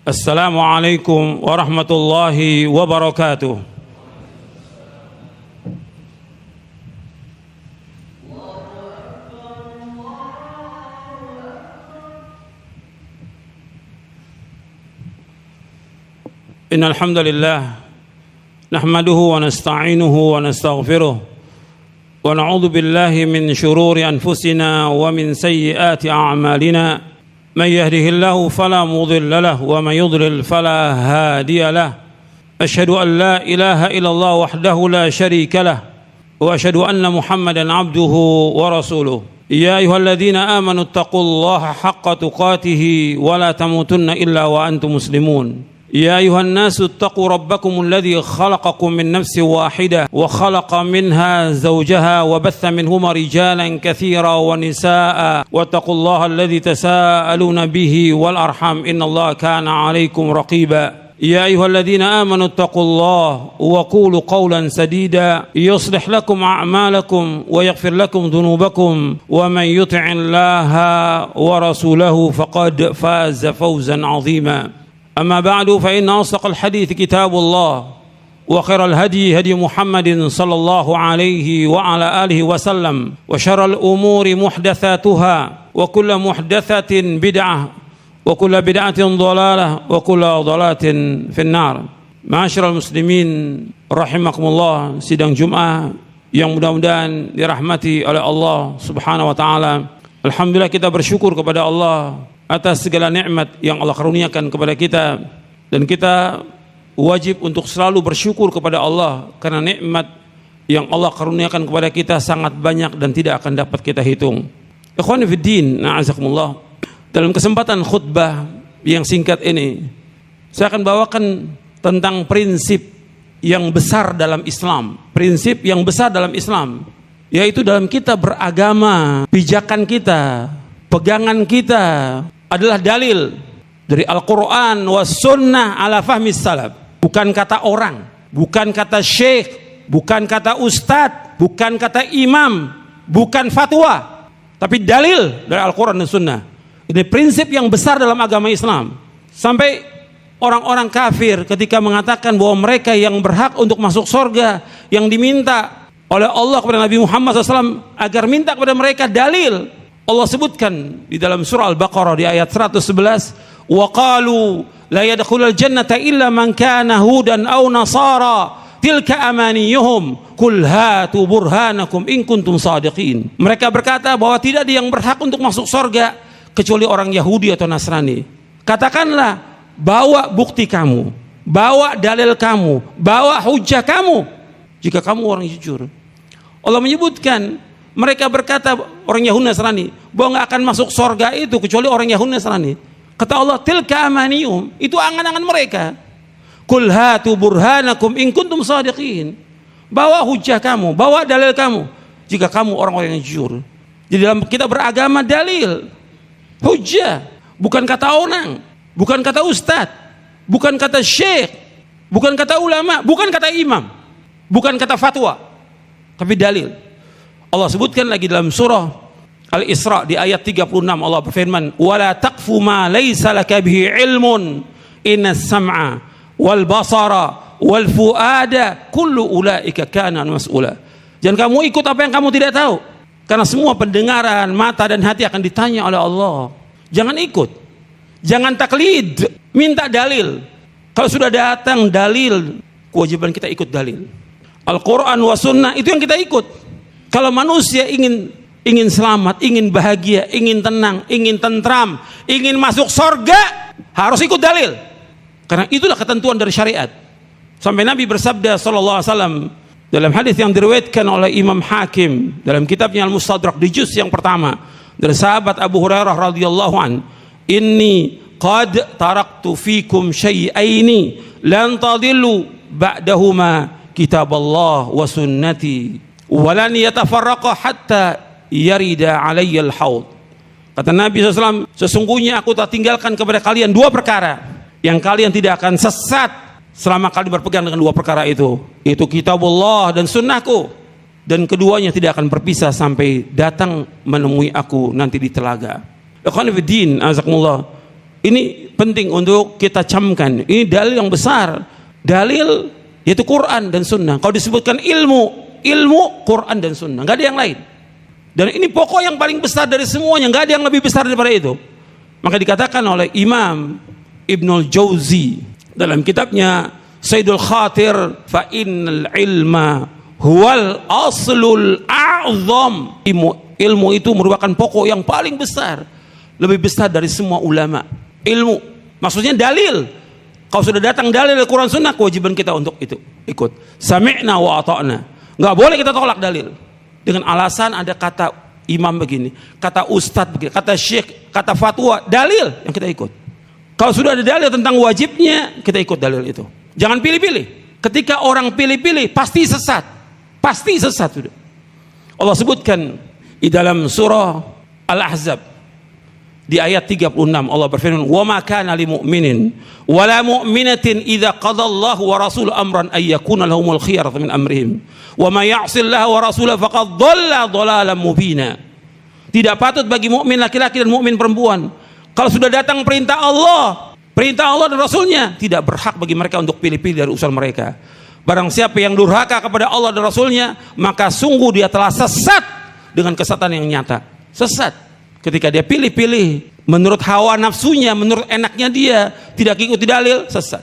Assalamualaikum warahmatullahi wabarakatuh. Innal hamdalillah nahmaduhu wa nasta'inuhu wa nastaghfiruh wa na'udzu billahi min shururi anfusina wa min sayyiati a'malina. من يهده الله فلا مضل له ومن يضلل فلا هادي له أشهد أن لا إله إلا الله وحده لا شريك له وأشهد أن محمدا عبده ورسوله يا أيها الذين آمنوا اتقوا الله حق تقاته ولا تموتن إلا وأنتم مسلمون يا أيها الناس اتقوا ربكم الذي خلقكم من نفس واحدة وخلق منها زوجها وبث منهما رجالا كثيرا ونساء واتقوا الله الذي تساءلون به والأرحام إن الله كان عليكم رقيبا يا أيها الذين آمنوا اتقوا الله وقولوا قولا سديدا يصلح لكم أعمالكم ويغفر لكم ذنوبكم ومن يطع الله ورسوله فقد فاز فوزا عظيما أما بعد فإن أصدق الحديث كتاب الله وخير الهدي هدي محمد صلى الله عليه وعلى آله وسلم وشر الأمور محدثاتها وكل محدثة بدعة وكل بدعة ضلالة وكل ضلالة في النار. Ma'asyiral muslimin rahimakumullah, sidang Jumat yang mudah-mudahan dirahmati oleh Allah Subhanahu wa taala. Alhamdulillah, kita bersyukur kepada Allah atas segala nikmat yang Allah karuniakan kepada kita, dan kita wajib untuk selalu bersyukur kepada Allah karena nikmat yang Allah karuniakan kepada kita sangat banyak dan tidak akan dapat kita hitung. Ikhwani fid din, na'azakumullah. Dalam kesempatan khutbah yang singkat ini, saya akan bawakan tentang prinsip yang besar dalam Islam. Prinsip yang besar dalam Islam, yaitu dalam kita beragama, pijakan kita, pegangan kita adalah dalil dari Al-Quran wa sunnah ala fahmi salaf. Bukan kata orang, bukan kata syekh, bukan kata ustadz, bukan kata imam, bukan fatwa, tapi dalil dari Al-Quran dan sunnah. Ini prinsip yang besar dalam agama Islam. Sampai orang-orang kafir ketika mengatakan bahwa mereka yang berhak untuk masuk surga, yang diminta oleh Allah kepada Nabi Muhammad SAW agar minta kepada mereka dalil, Allah sebutkan di dalam surah Al-Baqarah di ayat 111, wa qalu la yadkhulul jannata illa man kana hudan aw nasara tilka amaniyuhum qul hatu burhanakum in kuntum shadiqin. Mereka berkata bahwa tidak ada yang berhak untuk masuk surga kecuali orang Yahudi atau Nasrani. Katakanlah, bawa bukti kamu, bawa dalil kamu, bawa hujah kamu jika kamu orang jujur. Allah menyebutkan mereka berkata, orang Yahudi Nasrani, bahwa nggak akan masuk surga itu kecuali orang Yahudi Nasrani. Kata Allah, tilka amaniyum, itu angan-angan mereka. Qul hatu burhanakum in kuntum shadiqin. Bawa hujah kamu, bawa dalil kamu jika kamu orang-orang yang jujur. Jadi dalam kita beragama, dalil, hujah, bukan kata orang, bukan kata ustadz, bukan kata syekh, bukan kata ulama, bukan kata imam, bukan kata fatwa, tapi dalil. Allah sebutkan lagi dalam surah Al-Isra di ayat 36, Allah berfirman, wala taqfu ma laysa laka bihi ilmun innas sam'a wal basara wal fuada kullu ulaika kana mas'ula. Jangan kamu ikut apa yang kamu tidak tahu, karena semua pendengaran, mata dan hati akan ditanya oleh Allah. Jangan ikut, jangan taklid, minta dalil. Kalau sudah datang dalil, kewajiban kita ikut dalil. Al-Quran wa sunnah, itu yang kita ikut. Kalau manusia ingin selamat, ingin bahagia, ingin tenang, ingin tentram, ingin masuk surga, harus ikut dalil. Karena itulah ketentuan dari syariat. Sampai Nabi bersabda sallallahu alaihi wasallam dalam hadis yang diriwayatkan oleh Imam Hakim dalam kitabnya Al-Mustadrak di juz yang pertama dari sahabat Abu Hurairah radhiyallahu an, inni qad taraktu fikum syai'aini lan tadillu ba'dahuma kitaballah wa sunnati walan yatafarraqa hatta yarida alayyal haud. Kata Nabi SAW, sesungguhnya aku tak tinggalkan kepada kalian dua perkara yang kalian tidak akan sesat selama kalian berpegang dengan dua perkara itu kitabullah dan sunnahku, dan keduanya tidak akan berpisah sampai datang menemui aku nanti di telaga. Ikhwan fillah, azakumullah. Ini penting untuk kita camkan. Ini dalil yang besar. Dalil yaitu Quran dan Sunnah. Kalau disebutkan ilmu, Quran dan Sunnah, nggak ada yang lain. Dan ini pokok yang paling besar dari semuanya, nggak ada yang lebih besar daripada itu. Maka dikatakan oleh Imam Ibnul Jauzi dalam kitabnya Saidul Khatir, fa innal ilma huwal aslul a'zam. Ilmu itu merupakan pokok yang paling besar, lebih besar dari semua ulama. Ilmu maksudnya dalil. Kalau sudah datang dalil dari Quran Sunnah, kewajiban kita untuk itu ikut. Sami'na wa ata'na. Nggak boleh kita tolak dalil dengan alasan ada kata imam begini, kata ustadz begini, kata syekh, kata fatwa. Dalil yang kita ikut. Kalau sudah ada dalil tentang wajibnya, kita ikut dalil itu. Jangan pilih-pilih. Ketika orang pilih-pilih, pasti sesat. Pasti sesat. Allah sebutkan di dalam surah Al-Ahzab di ayat 36, Allah berfirman, "Wa ma kana lil mu'minin wa la mu'minatin idza qada Allahu wa rasuluhu amran ay yakuna lahumul khiyaratu min amrihim wa may ya'sillaha wa rasulahu faqad dhalla dhalalan mubina." Tidak patut bagi mukmin laki-laki dan mukmin perempuan, kalau sudah datang perintah Allah dan Rasulnya, tidak berhak bagi mereka untuk pilih-pilih dari urusan mereka. Barang siapa yang durhaka kepada Allah dan Rasulnya, maka sungguh dia telah sesat dengan kesesatan yang nyata. Sesat ketika dia pilih-pilih menurut hawa nafsunya, menurut enaknya dia, tidak ikuti dalil, sesat.